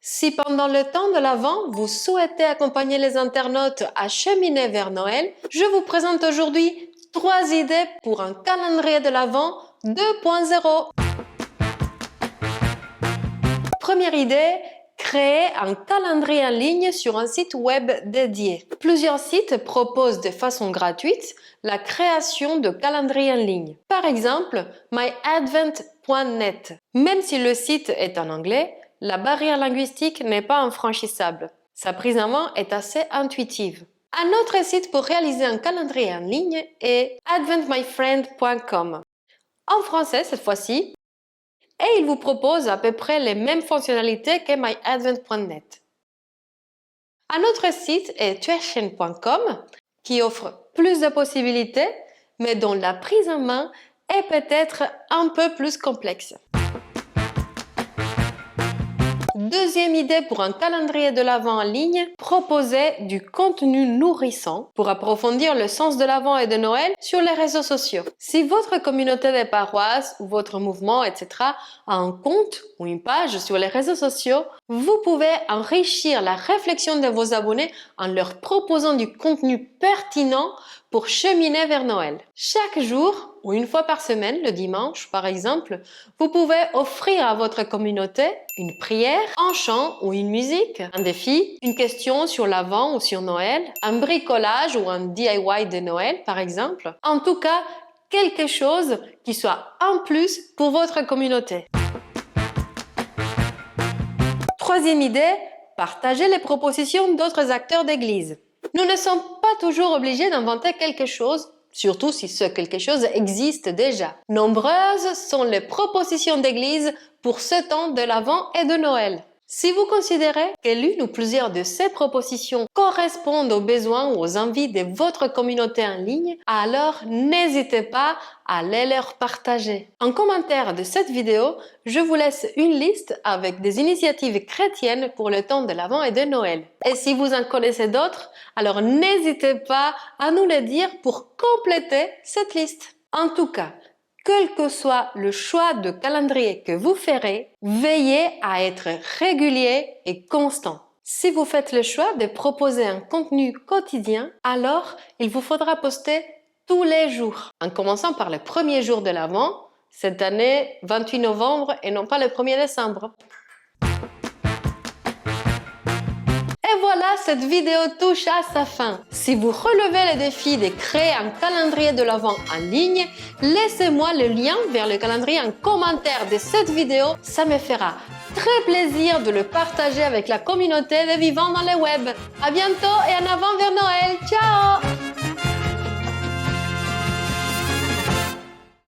Si pendant le temps de l'Avent, vous souhaitez accompagner les internautes à cheminer vers Noël, je vous présente aujourd'hui 3 idées pour un calendrier de l'Avent 2.0. Première idée, créer un calendrier en ligne sur un site web dédié. Plusieurs sites proposent de façon gratuite la création de calendriers en ligne. Par exemple, myadvent.net. Même si le site est en anglais, la barrière linguistique n'est pas infranchissable. Sa prise en main est assez intuitive. Un autre site pour réaliser un calendrier en ligne est adventmyfriend.com. En français cette fois-ci, et il vous propose à peu près les mêmes fonctionnalités que myadvent.net. Un autre site est tuition.com qui offre plus de possibilités, mais dont la prise en main est peut-être un peu plus complexe. Deuxième idée pour un calendrier de l'Avent en ligne, proposer du contenu nourrissant pour approfondir le sens de l'Avent et de Noël sur les réseaux sociaux. Si votre communauté de paroisse ou votre mouvement, etc. a un compte ou une page sur les réseaux sociaux, vous pouvez enrichir la réflexion de vos abonnés en leur proposant du contenu pertinent pour cheminer vers Noël. Chaque jour, ou une fois par semaine, le dimanche par exemple, vous pouvez offrir à votre communauté une prière, un chant ou une musique, un défi, une question sur l'Avent ou sur Noël, un bricolage ou un DIY de Noël par exemple. En tout cas, quelque chose qui soit un plus pour votre communauté. Troisième idée, partagez les propositions d'autres acteurs d'église. Nous ne sommes pas toujours obligés d'inventer quelque chose, surtout si ce quelque chose existe déjà. Nombreuses sont les propositions d'église pour ce temps de l'Avent et de Noël. Si vous considérez que l'une ou plusieurs de ces propositions correspondent aux besoins ou aux envies de votre communauté en ligne, alors n'hésitez pas à les leur partager. En commentaire de cette vidéo, je vous laisse une liste avec des initiatives chrétiennes pour le temps de l'Avent et de Noël. Et si vous en connaissez d'autres, alors n'hésitez pas à nous le dire pour compléter cette liste. En tout cas, quel que soit le choix de calendrier que vous ferez, veillez à être régulier et constant. Si vous faites le choix de proposer un contenu quotidien, alors il vous faudra poster tous les jours, en commençant par le premier jour de l'Avent, cette année 28 novembre et non pas le 1er décembre. Et voilà, cette vidéo touche à sa fin. Si vous relevez le défi de créer un calendrier de l'Avent en ligne, laissez-moi le lien vers le calendrier en commentaire de cette vidéo. Ça me fera très plaisir de le partager avec la communauté des vivants dans le web. À bientôt et en avant vers Noël!